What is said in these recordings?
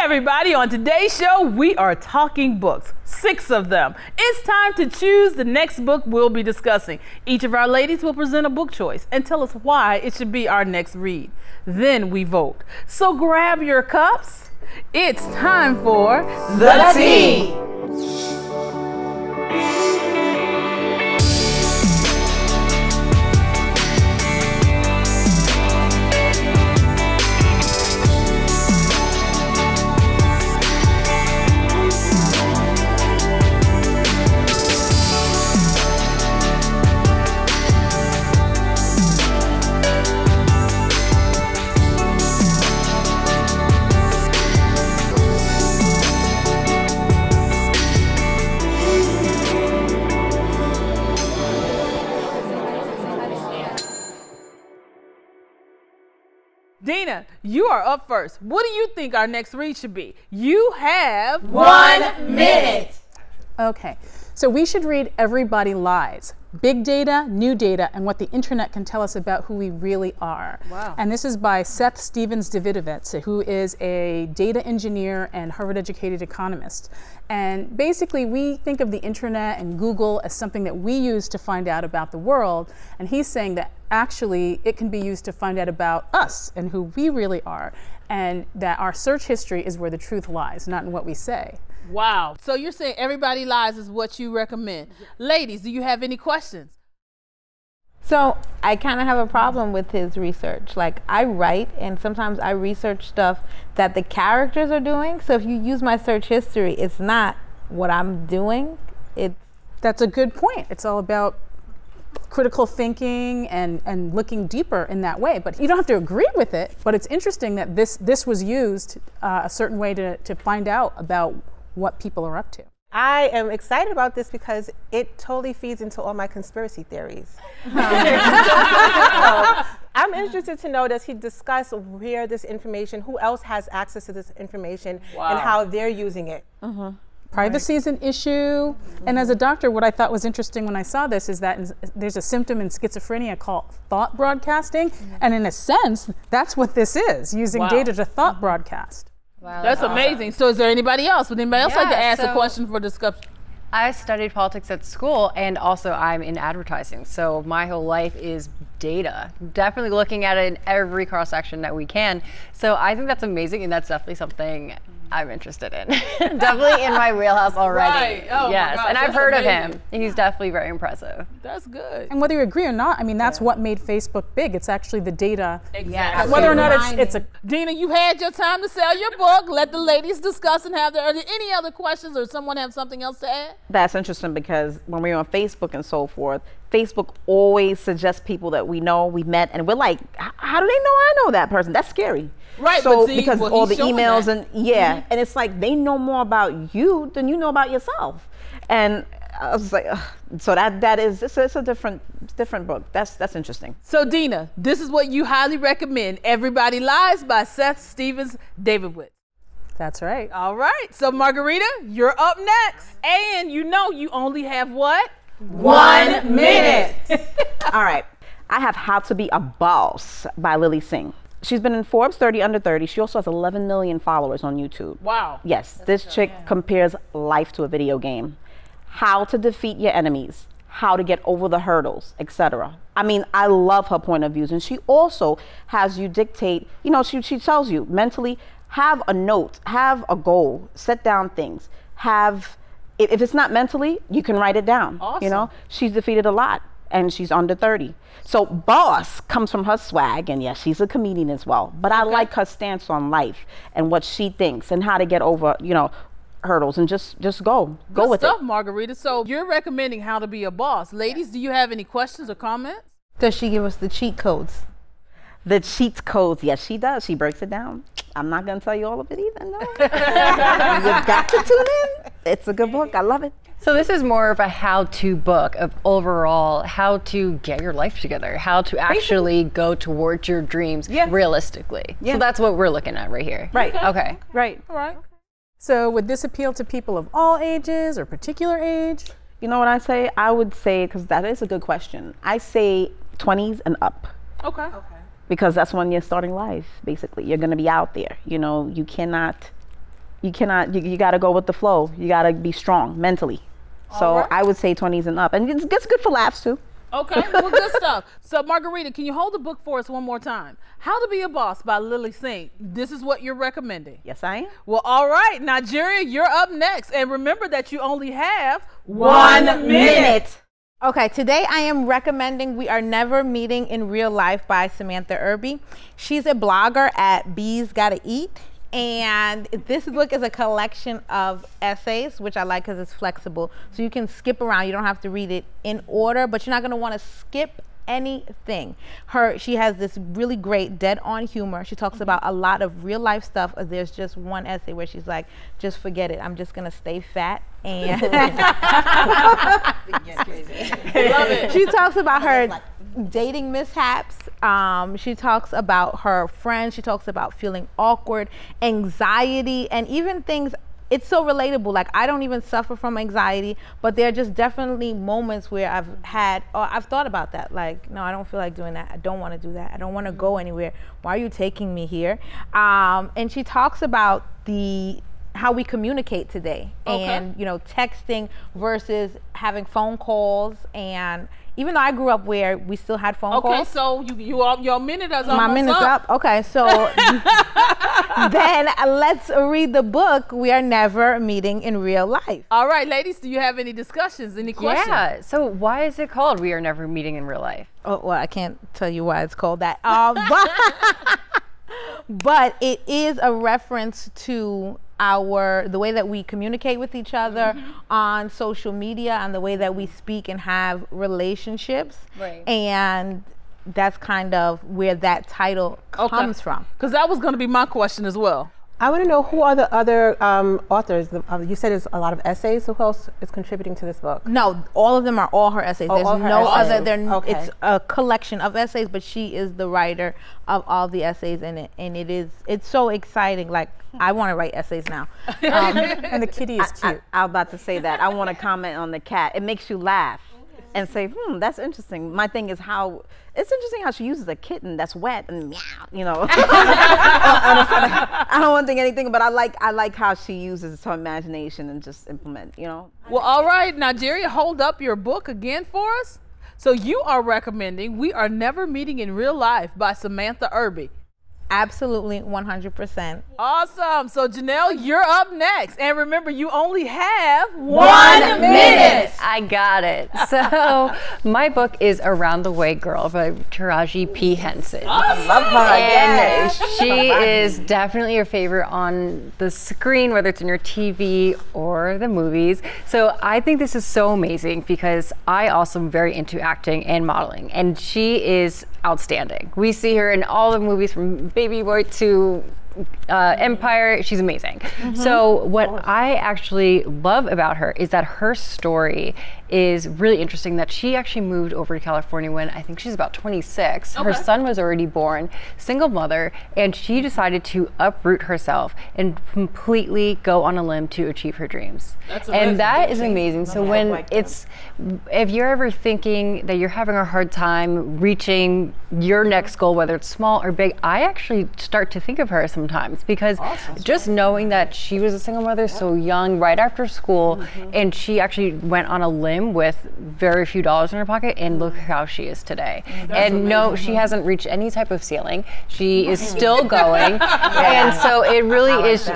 everybody, on today's show, we are talking books, 6 of them. It's time to choose the next book we'll be discussing. Each of our ladies will present a book choice and tell us why it should be our next read. Then we vote. So grab your cups. It's time for The Tea. Dina, you are up first. What do you think our next read should be? You have 1 minute. Okay, so we should read Everybody Lies. Big data, new data, and what the internet can tell us about who we really are. Wow. And this is by Seth Stephens-Davidowitz, who is a data engineer and Harvard-educated economist. And basically, we think of the internet and Google as something that we use to find out about the world. And he's saying that actually it can be used to find out about us and who we really are. And that our search history is where the truth lies, not in what we say. Wow. So you're saying Everybody Lies is what you recommend. Ladies, do you have any questions? So I kind of have a problem with his research. Like, I write and sometimes I research stuff that the characters are doing. So if you use my search history, it's not what I'm doing. That's a good point. It's all about critical thinking and looking deeper in that way. But you don't have to agree with it. But it's interesting that this was used a certain way to find out about what people are up to. I am excited about this because it totally feeds into all my conspiracy theories. So, I'm interested to know, does he discuss where this information, who else has access to this information, and how they're using it? Privacy is an issue. And as a doctor, what I thought was interesting when I saw this is that there's a symptom in schizophrenia called thought broadcasting. And in a sense, that's what this is, using data to thought broadcast. Wow, that's amazing. So is there anybody else? Would anybody else like to ask a question for discussion? I studied politics at school, and also I'm in advertising. So my whole life is data. Definitely looking at it in every cross section that we can. So I think that's amazing, and that's definitely something I'm interested in. Definitely in my wheelhouse already. Right. Oh yes, my gosh, and I've that's heard amazing. of him. He's definitely very impressive. That's good. And whether you agree or not, I mean, that's what made Facebook big. It's actually the data. Exactly. Whether or not it's a... Dina, you had your time to sell your book. Let the ladies discuss and have are there any other questions, or someone have something else to add? That's interesting because when we're on Facebook and so forth, Facebook always suggests people that we know, we met, and we're like, how do they know I know that person? That's scary. Right, so but see, because well, all the he's showing emails that. and and it's like they know more about you than you know about yourself. And I was like, ugh. So that is it's a different book. That's interesting. So Dina, this is what you highly recommend: Everybody Lies by Seth Stephens-Davidowitz. That's right. All right. So Margarita, you're up next, and you know you only have what? 1 minute. All right. I have How to Be a Boss by Lilly Singh. She's been in Forbes 30 Under 30. She also has 11 million followers on YouTube. Wow. Yes, this chick compares life to a video game. How to defeat your enemies, how to get over the hurdles, etc. I mean, I love her point of views. And she also has you dictate, you know, she tells you mentally, have a note, have a goal, set down things, if it's not mentally, you can write it down. Awesome. You know, she's defeated a lot. And she's under 30. So Bawse comes from her swag, and yes, she's a comedian as well. But I like her stance on life and what she thinks and how to get over, you know, hurdles and just go with stuff, it. Margarita. So you're recommending How to Be a Boss. Ladies, do you have any questions or comments? Does she give us the cheat codes? The cheat codes, yes, she does. She breaks it down. I'm not going to tell you all of it either, no. You've got to tune in. It's a good book. I love it. So this is more of a how-to book of overall how to get your life together, how to actually go towards your dreams realistically. So that's what we're looking at right here. Right. Okay. Right. All right. So would this appeal to people of all ages or particular age? You know what I say? I would say, because that is a good question, I say 20s and up. Okay. Because that's when you're starting life, basically. You're going to be out there. You know, you cannot you cannot, you got to go with the flow. You got to be strong mentally. So I would say 20s and up. And it's good for laughs too. Okay, well, good stuff. So, Margarita, can you hold the book for us one more time? How to Be a Boss by Lilly Singh. This is what you're recommending. Yes, I am. Well, all right, Nigeria, you're up next. And remember that you only have 1 minute. Okay, today I am recommending We Are Never Meeting in Real Life by Samantha Irby. She's a blogger at Bees Gotta Eat. And this book is a collection of essays, which I like because it's flexible. So you can skip around. You don't have to read it in order, but you're not going to want to skip anything. She has this really great dead-on humor. She talks about a lot of real-life stuff. There's just one essay where she's like, just forget it. I'm just going to stay fat. And Love it. She talks about her dating mishaps. She talks about her friends. She talks about feeling awkward, anxiety, and even things. It's so relatable. Like, I don't even suffer from anxiety, but there are just definitely moments where I've thought about that. Like, no, I don't feel like doing that. I don't want to do that. I don't want to go anywhere. Why are you taking me here? And she talks about how we communicate today, and texting versus having phone calls. And even though I grew up where we still had phone calls. Okay, so your minute is almost my minute's up. Okay, so then let's read the book, We Are Never Meeting in Real Life. All right, ladies, do you have any discussions, any questions? Yeah, so why is it called We Are Never Meeting in Real Life? Oh, well, I can't tell you why it's called that. But it is a reference to the way that we communicate with each other on social media, and the way that we speak and have relationships. Right. And that's kind of where that title comes from. Because that was going to be my question as well. I want to know, who are the other authors? You said there's a lot of essays. Who else is contributing to this book? No, all of them are all her essays. There's all her no essays. other. It's a collection of essays, but she is the writer of all the essays in it, and it's so exciting. Like, I want to write essays now. And the kitty is cute. I was about to say that. I want to comment on the cat. It makes you laugh and say, that's interesting. My thing is it's interesting how she uses a kitten that's wet and meow, I don't want to think anything, but I like how she uses her imagination and just implement, Well, all right, Nigeria, hold up your book again for us. So you are recommending We Are Never Meeting in Real Life by Samantha Irby. Absolutely, 100%. Awesome. So Janelle, you're up next. And remember, you only have 1 minute. I got it. So my book is Around the Way Girl by Taraji P. Henson. I love her. And she is definitely your favorite on the screen, whether it's in your TV or the movies. So I think this is so amazing because I also am very into acting and modeling, and she is outstanding. We see her in all the movies from Baby Boy to Empire. She's amazing. So what I actually love about her is that her story is really interesting, that she actually moved over to California when I think she's about 26. Her son was already born, single mother, and she decided to uproot herself and completely go on a limb to achieve her dreams. And that is amazing. So when if you're ever thinking that you're having a hard time reaching your next goal, whether it's small or big, I actually start to think of her sometimes, because just knowing that she was a single mother so young, right after school, and she actually went on a limb with very few dollars in her pocket, and look how she is today. And no, she hasn't reached any type of ceiling. She is still going. And so it really is,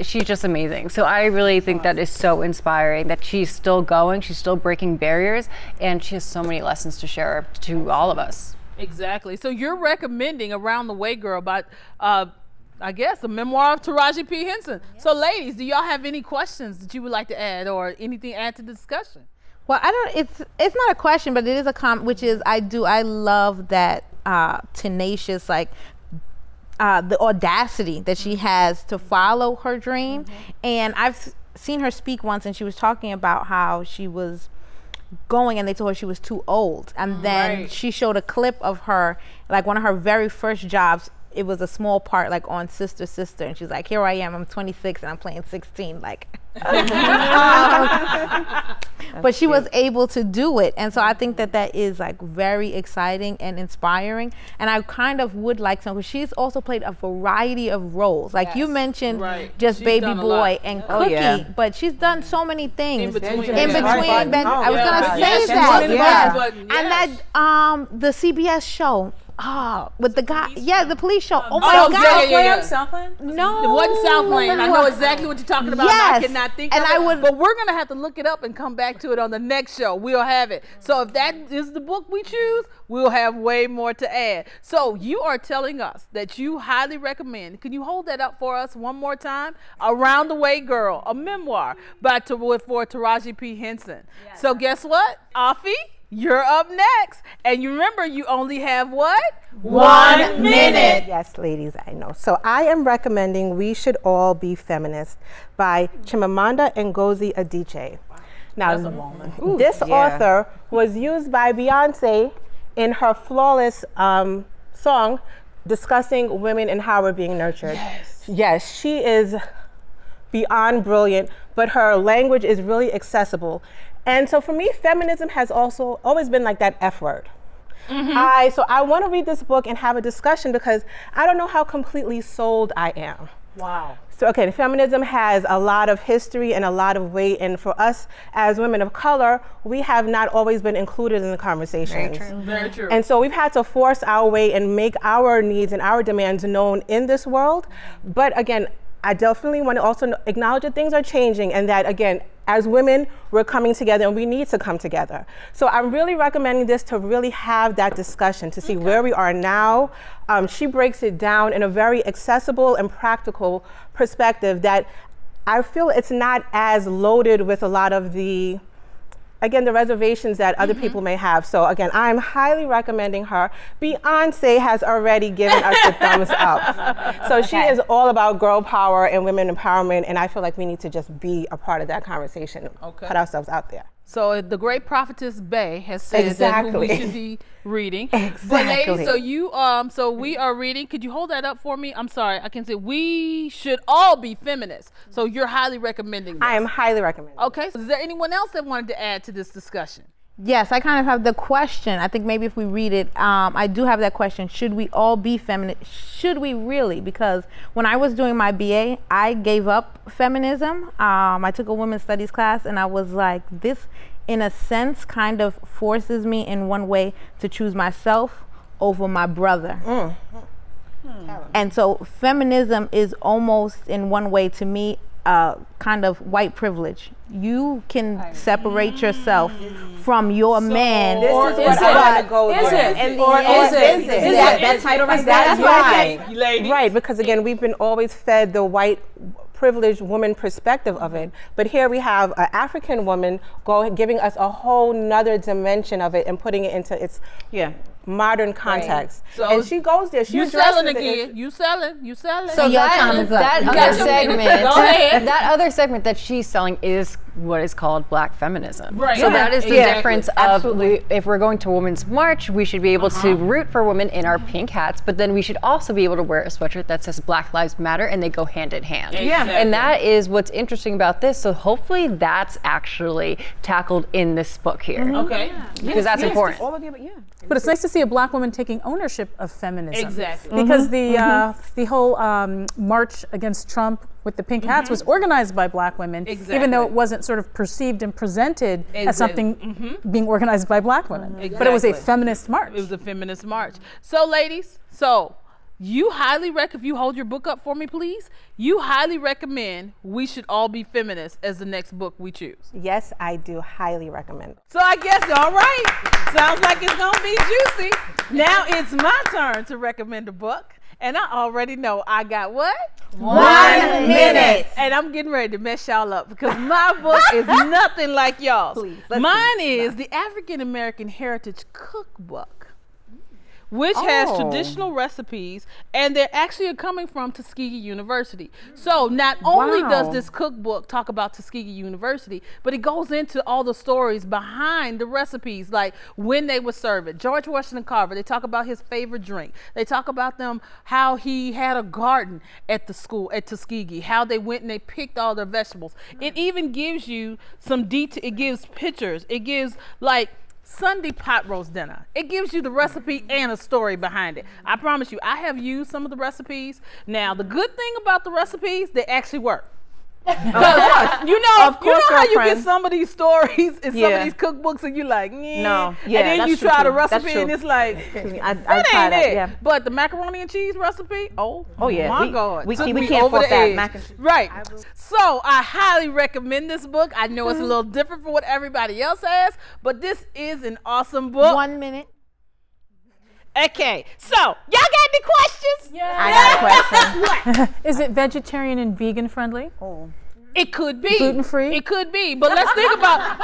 she's just amazing. So I really think that is so inspiring, that she's still going, she's still breaking barriers, and she has so many lessons to share to all of us. Exactly. So you're recommending Around the Way Girl by, I guess, a memoir of Taraji P. Henson. So ladies, do y'all have any questions that you would like to add, or anything to add to the discussion? Well, it's not a question, but it is a comment, which is I love that tenacious, like the audacity that she has to follow her dream. And I've seen her speak once, and she was talking about how she was going and they told her she was too old, and then she showed a clip of her, like one of her very first jobs. It was a small part, like on Sister, and she's like, here I am, I'm 26 and I'm playing 16, like But she was able to do it, and so I think that that is like very exciting and inspiring. And I kind of would like some, because she's also played a variety of roles. Like you mentioned, just she's Baby Boy and Cookie, but she's done so many things. I was gonna say that. And that the CBS show. With the guy, the police show. Oh my God! Southland? No, it wasn't Southland. I know exactly what you're talking about. Yes. And I cannot think of it. But we're gonna have to look it up and come back to it on the next show. We'll have it. So if that is the book we choose, we'll have way more to add. So you are telling us that you highly recommend. Can you hold that up for us one more time? Around the Way Girl, a memoir for Taraji P. Henson. Yes. So guess what, Afi? You're up next. And you remember, you only have what? 1 minute. Yes, ladies, I know. So I am recommending We Should All Be Feminist by Chimamanda Ngozi Adichie. Now, this author was used by Beyonce in her Flawless song discussing women and how we're being nurtured. Yes, she is beyond brilliant, but her language is really accessible. And so for me, feminism has also always been like that F word. So I want to read this book and have a discussion, because I don't know how completely sold I am. Wow. So, okay, feminism has a lot of history and a lot of weight, and for us as women of color, we have not always been included in the conversations. Very true. Very true. And so we've had to force our way and make our needs and our demands known in this world. But again, I definitely want to also acknowledge that things are changing, and that, again, as women, we're coming together and we need to come together. So I'm really recommending this to really have that discussion, to see where we are now. She breaks it down in a very accessible and practical perspective that I feel it's not as loaded with a lot of the, again, the reservations that other people may have. So again, I'm highly recommending her. Beyonce has already given us the thumbs up. So she is all about girl power and women empowerment, and I feel like we need to just be a part of that conversation, put ourselves out there. So the great prophetess Bay has said that who we should be reading. But ladies, so you so we are reading. Could you hold that up for me? I'm sorry, I can say We Should All Be Feminists. So you're highly recommending this. I am highly recommending. Okay. So is there anyone else that wanted to add to this discussion? Yes, I kind of have the question. I think maybe if we read it, I do have that question. Should we all be feminist? Should we really? Because when I was doing my BA, I gave up feminism. I took a women's studies class, and I was like, this, in a sense, kind of forces me in one way to choose myself over my brother. And so feminism is almost, in one way, to me, kind of white privilege. You can separate yourself from your man. This is what I want to go with. That title right there? Right, because again, we've been always fed the white privileged woman perspective of it, but here we have an African woman giving us a whole nother dimension of it and putting it into its modern context. So and she goes there. She selling again. You selling. So that other segment, that other segment that she's selling is what is called Black feminism. Right. So that is the difference of if we're going to Women's March, we should be able to root for women in our pink hats, but then we should also be able to wear a sweatshirt that says Black Lives Matter, and they go hand in hand. Exactly. And that is what's interesting about this. So hopefully that's actually tackled in this book here. Okay. Because that's important. All of you, but it's nice to see a Black woman taking ownership of feminism. Exactly. Because the whole march against Trump with the pink hats was organized by Black women, even though it wasn't sort of perceived and presented as something being organized by Black women. But it was a feminist march. It was a feminist march. So ladies, you highly recommend, if you hold your book up for me, please, you highly recommend We Should All Be Feminists as the next book we choose. Yes, I do highly recommend. So I guess, all right, sounds like it's gonna be juicy. Now it's my turn to recommend a book. And I already know I got what? 1 minute. And I'm getting ready to mess y'all up because my book is nothing like y'all's. Mine is the African American Heritage Cookbook, which has traditional recipes, and they're actually coming from Tuskegee University. So not only does this cookbook talk about Tuskegee University, but it goes into all the stories behind the recipes, like when they would serve it. George Washington Carver, they talk about his favorite drink. They talk about how he had a garden at the school at Tuskegee, how they went and they picked all their vegetables. It even gives you some detail. It gives pictures. It gives like Sunday pot roast dinner. It gives you the recipe and a story behind it. I promise you, I have used some of the recipes. Now, the good thing about the recipes, they actually work. You know how you get some of these stories in some of these cookbooks and you're like, and then you try the recipe and it's like, that ain't it. Yeah. But the macaroni and cheese recipe, my God. We can't afford that mac and cheese. Right. So I highly recommend this book. I know it's a little different from what everybody else has, but this is an awesome book. 1 minute. Okay, so y'all got any questions? Yeah. I got a question. Is it vegetarian and vegan friendly? It could be. Gluten free? It could be. But let's think about,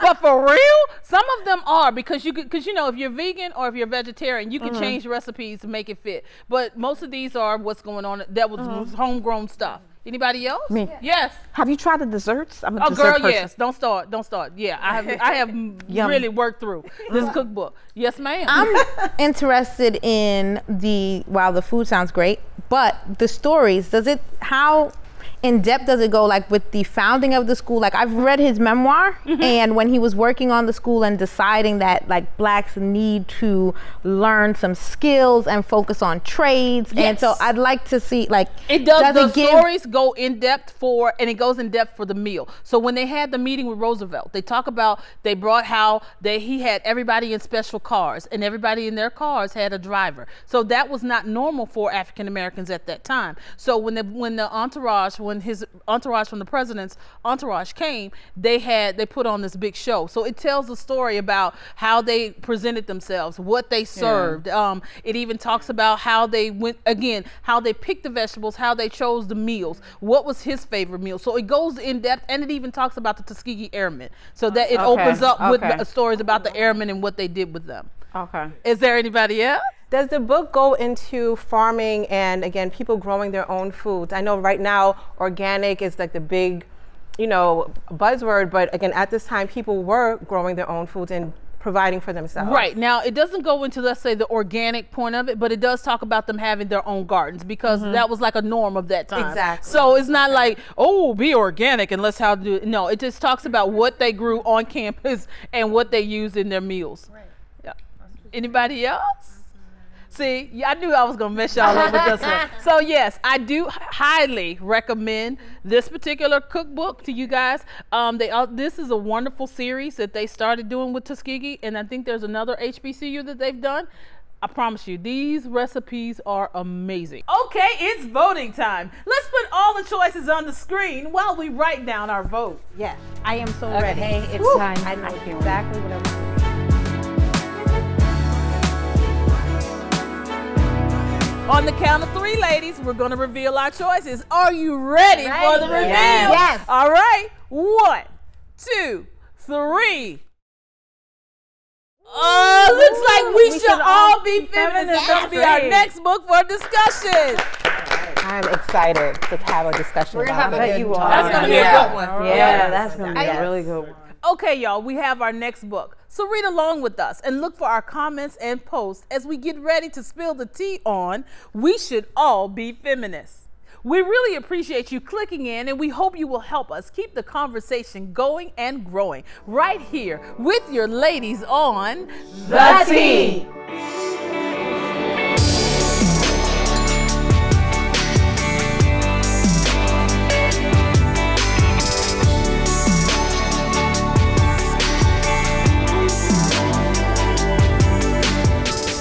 but for real, some of them are because you know, if you're vegan or if you're vegetarian, you can change recipes to make it fit. But most of these are what's going on. That was homegrown stuff. Anybody else? Me. Yes. Have you tried the desserts? I'm a Oh, dessert girl, person. Don't start. Yeah, I have really worked through this cookbook. Yes, ma'am. I'm interested in while the food sounds great, but the stories, how in depth does it go, like with the founding of the school? Like I've read his memoir, and when he was working on the school and deciding that like blacks need to learn some skills and focus on trades. And so I'd like to see like it does the stories go in depth and it goes in depth for the meal. So when they had the meeting with Roosevelt, they talk about they brought how he had everybody in special cars and everybody in their cars had a driver. So that was not normal for African Americans at that time. So when his entourage from the president's entourage came, they put on this big show. So it tells a story about how they presented themselves, what they served. It even talks about how they how they picked the vegetables, how they chose the meals, what was his favorite meal. So it goes in depth, and it even talks about the Tuskegee Airmen. So that it opens up with stories about the airmen and what they did with them. Okay. Is there anybody else? Does the book go into farming and, again, people growing their own foods? I know right now organic is like the big, buzzword, but again, at this time, people were growing their own foods and providing for themselves. Right. Now, it doesn't go into, let's say, the organic point of it, but it does talk about them having their own gardens because that was like a norm of that time. Exactly. So it's not like, be organic and let's how to do it. No, it just talks about what they grew on campus and what they used in their meals. Right. Yeah. Anybody else? See, I knew I was going to mess y'all up with this one. So yes, I do highly recommend this particular cookbook to you guys. This is a wonderful series that they started doing with Tuskegee, and I think there's another HBCU that they've done. I promise you, these recipes are amazing. Okay, it's voting time. Let's put all the choices on the screen while we write down our vote. Yes, I am so ready. Hey, it's time. I know exactly what I want. On the count of 3, ladies, we're going to reveal our choices. Are you ready for the reveal? Yes. All right. 1, 2, 3. Looks like we should all be feminists. It's going to be our next book for discussion. I'm excited to have a discussion about it. That's going to be a good one. Yeah, that's going to be a really good one. Okay, y'all, we have our next book. So read along with us and look for our comments and posts as we get ready to spill the tea on We Should All Be Feminists. We really appreciate you clicking in, and we hope you will help us keep the conversation going and growing right here with your ladies on The Tea.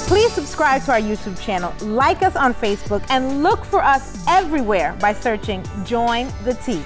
Please subscribe to our YouTube channel, like us on Facebook, and look for us everywhere by searching Join the Tea.